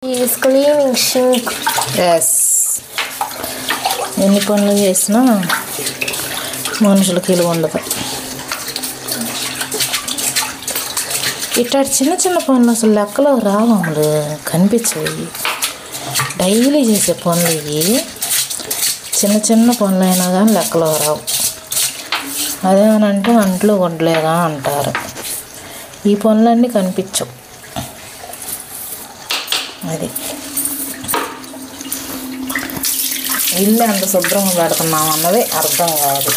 Is cleaning sync. Yes, ఎన్ని పనులు చేసినా మనుషులకి విలువ ఉండదు. ఇట్లాంటి చిన్న చిన్న పనులు అసలు లెక్కలో రావములు కనిపించాయి. డైలీ చేసే పనులు ఇవి. చిన్న చిన్న పనులు అయినా కానీ లెక్కలో రావు. అదేమనంటే అంట్లో వండలేదా అంటారు. ఈ పనులన్నీ కనిపించవు. అది ఇల్లు ఎంత శుభ్రంగా పెడుతున్నాం అన్నది అర్థం కాదు.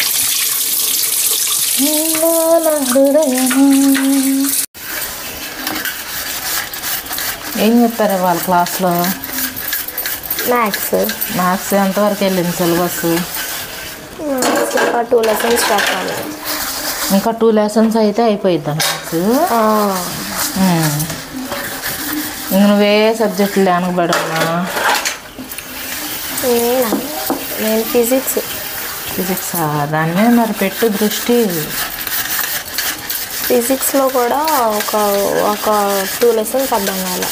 ఏం చెప్పారు వాళ్ళ క్లాస్లో? మ్యాథ్స్ ఎంతవరకు వెళ్ళింది సిలబస్? ఇంకా 2 lessons పెట్టాలి. ఇంకా 2 lessons అయితే అయిపోయిద్దా మ్యాథ్స్? నువ్వే సబ్జెక్టులు వెనకబడున్నా? నేను ఫిజిక్స్. దాని మీద మరి పెట్టు దృష్టి. ఫిజిక్స్లో కూడా ఒక 2 lessons అర్థం కావాలి.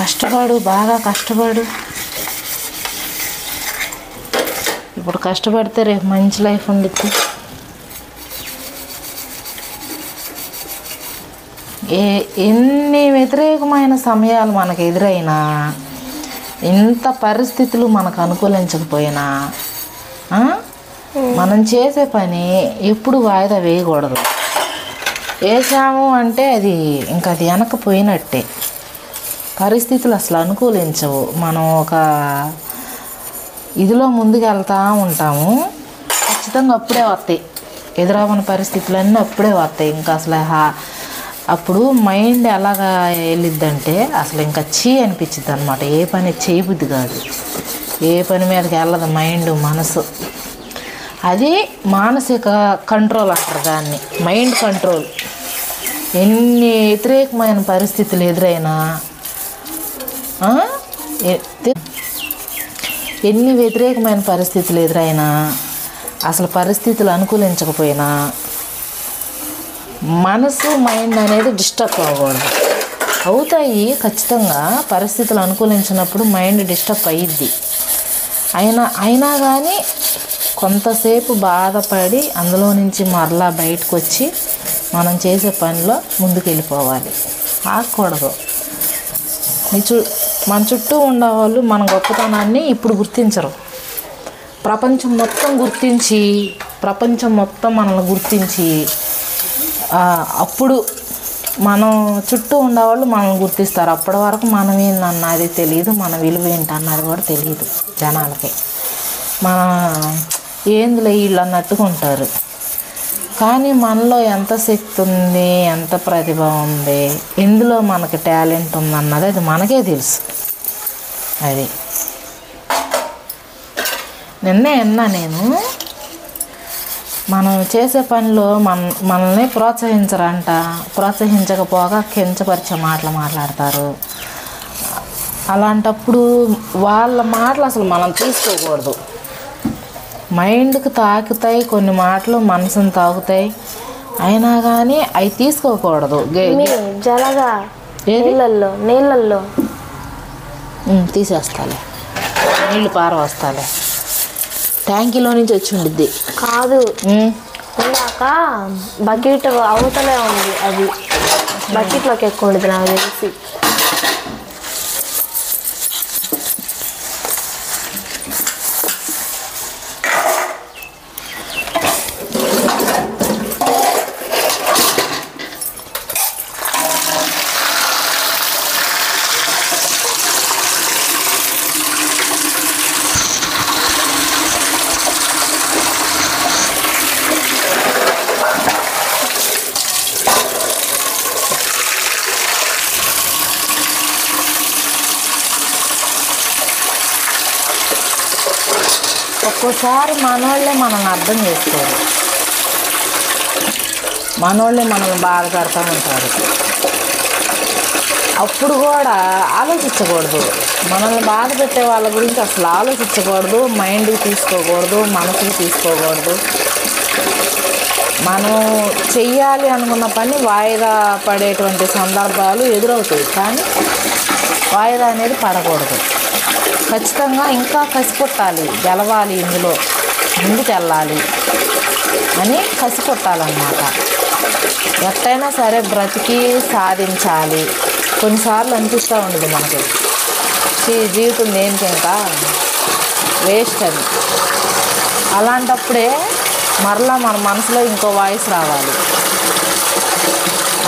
కష్టపడు, బాగా కష్టపడు. ఇప్పుడు కష్టపడితే రేపు మంచి లైఫ్ ఉండిద్ది. ఎన్ని వ్యతిరేకమైన సమయాలు మనకు ఎదురైనా, ఎంత పరిస్థితులు మనకు అనుకూలించకపోయినా మనం చేసే పని ఎప్పుడు వాయిదా వేయకూడదు. వేసాము అంటే అది ఇంకా అది వెనకపోయినట్టే. పరిస్థితులు అసలు అనుకూలించవు. మనం ఒక ఇదిలో ముందుకు వెళ్తూ ఉంటాము, ఖచ్చితంగా అప్పుడే వస్తాయి. ఎదురవని పరిస్థితులన్నీ అప్పుడే వస్తాయి. ఇంకా అసలు అప్పుడు మైండ్ ఎలాగా వెళ్ళిద్దంటే అసలు ఇంకా అనిపించిద్ది అనమాట. ఏ పని చేయబుద్ధి కాదు, ఏ పని మీదకి వెళ్ళదు మైండ్, మనసు. అది మానసిక కంట్రోల్ అంటారు దాన్ని, మైండ్ కంట్రోల్. ఎన్ని వ్యతిరేకమైన పరిస్థితులు ఎదురైనా, ఎన్ని వ్యతిరేకమైన పరిస్థితులు ఎదురైనా, అసలు పరిస్థితులు అనుకూలించకపోయినా మనసు మైండ్ అనేది డిస్టర్బ్ అవ్వకూడదు. అవుతాయి ఖచ్చితంగా. పరిస్థితులు అనుకూలించినప్పుడు మైండ్ డిస్టర్బ్ అయ్యిద్ది. అయినా కానీ కొంతసేపు బాధపడి అందులో నుంచి మరలా బయటకు వచ్చి మనం చేసే పనిలో ముందుకు వెళ్ళిపోవాలి. ఆగకూడదు. మన చుట్టూ ఉండేవాళ్ళు మన గొప్పతనాన్ని ఇప్పుడు గుర్తించరు. ప్రపంచం మొత్తం మనల్ని గుర్తించి అప్పుడు మనం చుట్టూ ఉండేవాళ్ళు మనల్ని గుర్తిస్తారు. అప్పటి వరకు మనం ఏందన్నది తెలియదు, మన విలువ ఏంటన్నది కూడా తెలియదు జనాలకి. మన ఏందులో వీళ్ళు అన్నట్టుగా ఉంటారు. కానీ మనలో ఎంత శక్తి ఉంది, ఎంత ప్రతిభ ఉంది, ఎందులో మనకి టాలెంట్ ఉందన్నది అది మనకే తెలుసు. అది నిన్నే అన్నా నేను, మనం చేసే పనిలో మనల్ని ప్రోత్సహించరంట. ప్రోత్సహించకపోగా కించపరిచే మాటలు మాట్లాడతారు. అలాంటప్పుడు వాళ్ళ మాటలు అసలు మనం తీసుకోకూడదు. మైండ్కి తాకుతాయి కొన్ని మాటలు, మనసుని తాకుతాయి. అయినా కానీ అవి తీసుకోకూడదు. జలగా నీళ్ళల్లో తీసేస్తాలే, నీళ్ళు పారవస్తాలే. ట్యాంకీలో నుంచి వచ్చి ఉండిద్ది కాదు. ఇందాక బకెట్ అవతలే ఉంది, అది బకెట్లోకి ఎక్కువ ఉండేది నాకు తెలిసి. ఒక్కోసారి మనోళ్ళే మనల్ని అర్థం చేసుకోరు. మనోళ్ళే మనల్ని బాధపడుతూ ఉంటారు. అప్పుడు కూడా ఆలోచించకూడదు. మనల్ని బాధ పెట్టే వాళ్ళ గురించి అసలు ఆలోచించకూడదు. మైండ్కి తీసుకోకూడదు, మనసుకి తీసుకోకూడదు. మనం చెయ్యాలి అనుకున్న పని వాయిదా పడేటువంటి సందర్భాలు ఎదురవుతాయి, కానీ వాయిదా అనేది పడకూడదు. ఖచ్చితంగా ఇంకా కసిపుట్టాలి, గెలవాలి, ఇందులో ముందుకెళ్ళాలి అని కసిపుట్టాలన్నమాట. ఎట్టయినా సరే బ్రతికి సాధించాలి. కొన్నిసార్లు అనిపిస్తూ ఉండదు మనకి, జీవితం దేనికి ఇంకా వేస్ట్ అని. అలాంటప్పుడే మరలా మన మనసులో ఇంకో వాయిస్ రావాలి,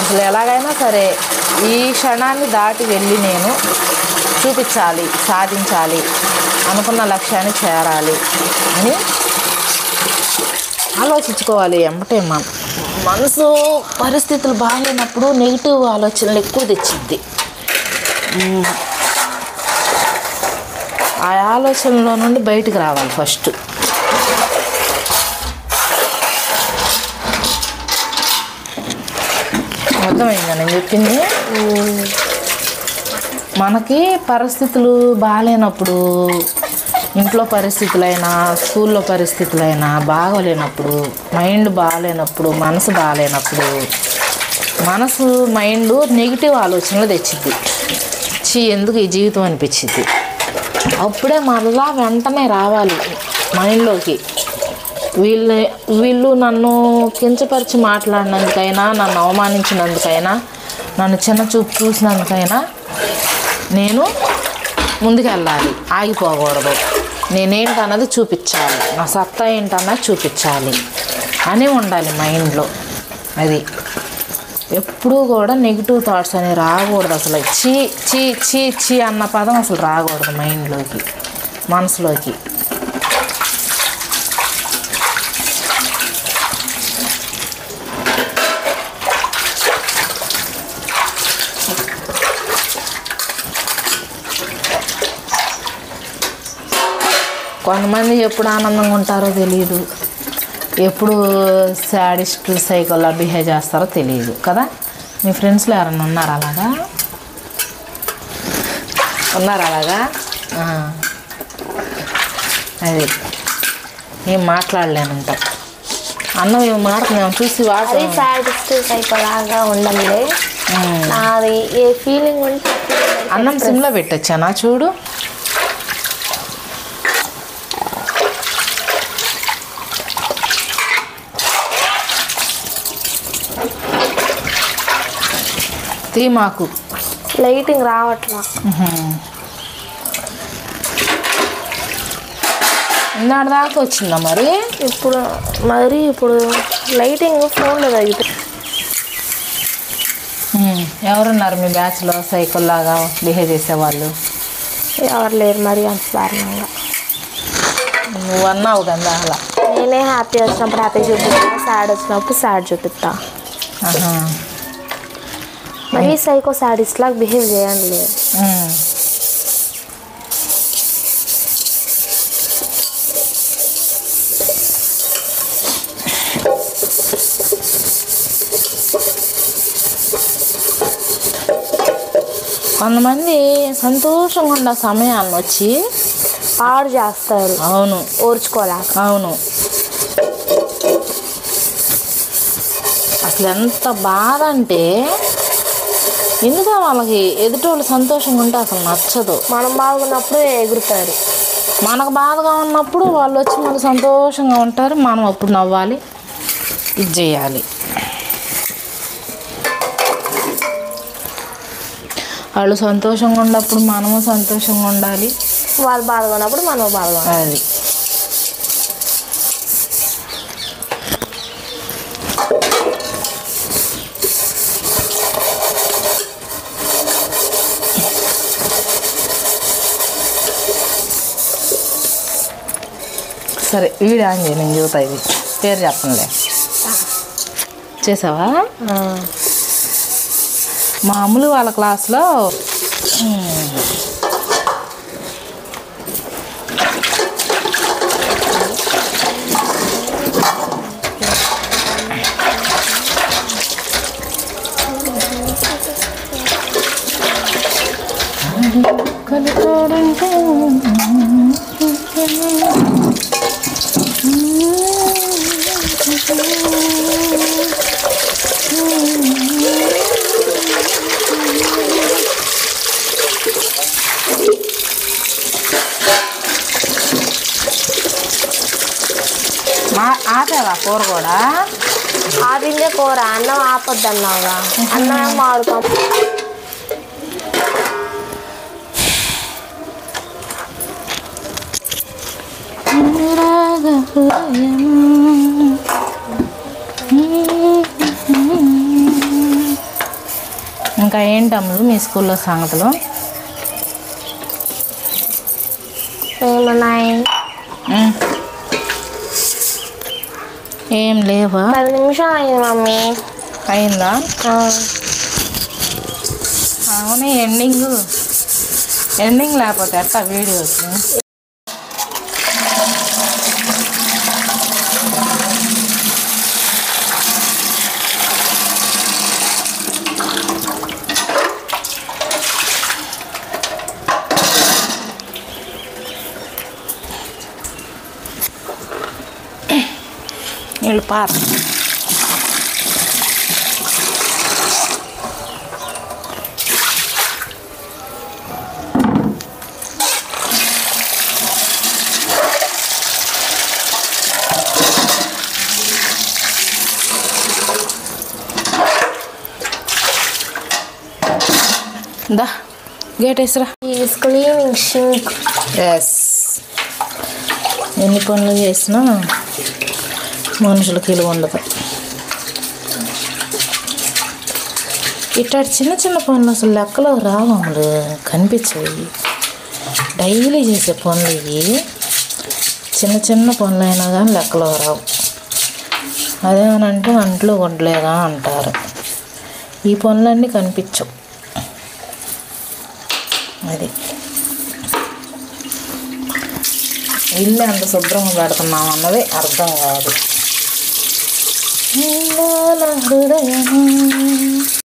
అసలు ఎలాగైనా సరే ఈ క్షణాన్ని దాటి వెళ్ళి నేను చూపించాలి, సాధించాలి, అనుకున్న లక్ష్యాన్ని చేరాలి అని ఆలోచించుకోవాలి. ఎంబటే మనసు పరిస్థితులు బాగాలేనప్పుడు నెగిటివ్ ఆలోచనలు ఎక్కువ తెచ్చిద్ది. ఆ ఆలోచనలో నుండి బయటికి రావాలి ఫస్ట్. అర్థమైందా నేను చెప్పింది? మనకి పరిస్థితులు బాగాలేనప్పుడు, ఇంట్లో పరిస్థితులైనా స్కూల్లో పరిస్థితులైనా బాగోలేనప్పుడు, మైండ్ బాగాలేనప్పుడు, మనసు బాగాలేనప్పుడు, మనసు మైండ్ నెగిటివ్ ఆలోచనలు తెచ్చిద్ది. ఎందుకు ఈ జీవితం అనిపించింది. అప్పుడే మరలా వెంటనే రావాలి మైండ్లోకి, వీళ్ళు నన్ను కించపరిచి మాట్లాడినందుకైనా, నన్ను అవమానించినందుకైనా, నన్ను చిన్న చూపు చూసినందుకైనా నేను ముందుకెళ్ళాలి, ఆగిపోకూడదు, నేనేంటన్నది చూపించాలి, నా సత్తా ఏంటన్నది చూపించాలి అని ఉండాలి మైండ్లో. అది ఎప్పుడూ కూడా నెగిటివ్ థాట్స్ అనేవి రాకూడదు. అసలు చీ చీ చీ చీ అన్న పదం అసలు రాకూడదు మైండ్లోకి, మనసులోకి. కొంతమంది ఎప్పుడు ఆనందంగా ఉంటారో తెలియదు, ఎప్పుడు సాడిస్ట్ సైకోలా బిహేవ్ చేస్తారో తెలియదు కదా. మీ ఫ్రెండ్స్లో ఎవరన్నా ఉన్నారా అలాగా? అది ఏం మాట్లాడలేనంట. అన్నం ఏం మాట్లాడుతున్నాం చూసి అది సాడిస్ట్ సైకోలాగా ఉండదులే. నాది ఏ ఫీలింగ్ ఉంటే అన్నం సిమ్లో పెట్టొచ్చానా చూడు. మాకు లైటింగ్ రావట్లా. ఇందాటి దాకా వచ్చిందా మరి? ఇప్పుడు లైటింగ్ ఫోన్లో తగ్గితే. ఎవరున్నారు మీ బ్యాచ్లో సైకిల్లాగా బిహేవ్ చేసేవాళ్ళు? ఎవరు లేరు మరి అంత దారుణంగా. నువ్వు అన్నావు కదా అలా. నేనే హ్యాపీ వచ్చినప్పుడు హ్యాపీ చూపిస్తా, సాడ్ వచ్చినప్పుడు సాడ్ చూపిస్తా. మరి సైకో సాడిస్ట్ లాగా బిహేవ్ చేయండి లేదు. కొంతమంది సంతోషంగా ఉన్న సమయాన్ని వచ్చి పాడు చేస్తారు. అవును, ఓర్చుకోలేక. అవును, అసలు ఎంత బాధ అంటే ఎందుకు వాళ్ళకి ఎదుటోళ్ళు సంతోషంగా ఉంటే అసలు నచ్చదు. మనం బాగున్నప్పుడు ఎగురుతారు, మనకు బాధగా ఉన్నప్పుడు వాళ్ళు వచ్చి మనకు సంతోషంగా ఉంటారు. మనం అప్పుడు నవ్వాలి, ఇది చేయాలి. వాళ్ళు సంతోషంగా ఉన్నప్పుడు మనము సంతోషంగా ఉండాలి, వాళ్ళు బాధగా ఉన్నప్పుడు మనం బాధగా ఉండాలి. అది సరే. వీడియో ఆన్ చేయి, నేను చూస్తా. ఇది పేరు చెప్పనులే. చేసావా? మామూలు వాళ్ళ క్లాస్లో కలిపాడంటే కూర కూడా. ఆపిందే కూర, అన్నం ఆపొద్దు అన్నావుగా. అన్నం మాడుకో. ఇంకా ఏంటమ్ములు మీ స్కూల్లో సంగతులు? ఏమన్నాయి? ఏం లేవా? 10 నిమిషాలు అయింది మమ్మీ. అయిందా? అవును, ఎండింగ్ లేకపోతే అట్లా వీడియోస్. వీళ్ళు పాత దా గేట్ వేసిరా. Is cleaning sink. ఎస్, ఎన్ని పనులు చేసినా మనుషులకి విలువ ఉండదు. ఇట్లాంటి చిన్న చిన్న పనులు అసలు లెక్కలో రావములు కనిపించాయి. డైలీ చేసే పనులు ఇవి. చిన్న చిన్న పనులు అయినా కానీ లెక్కలో రావు. అదేమనంటే అంట్లు వడ్లేదా అంటారు. ఈ పనులన్నీ కనిపించవు. అది ఇల్లు ఎంత శుభ్రంగా పెడుతున్నాం అన్నది అర్థం కాదు.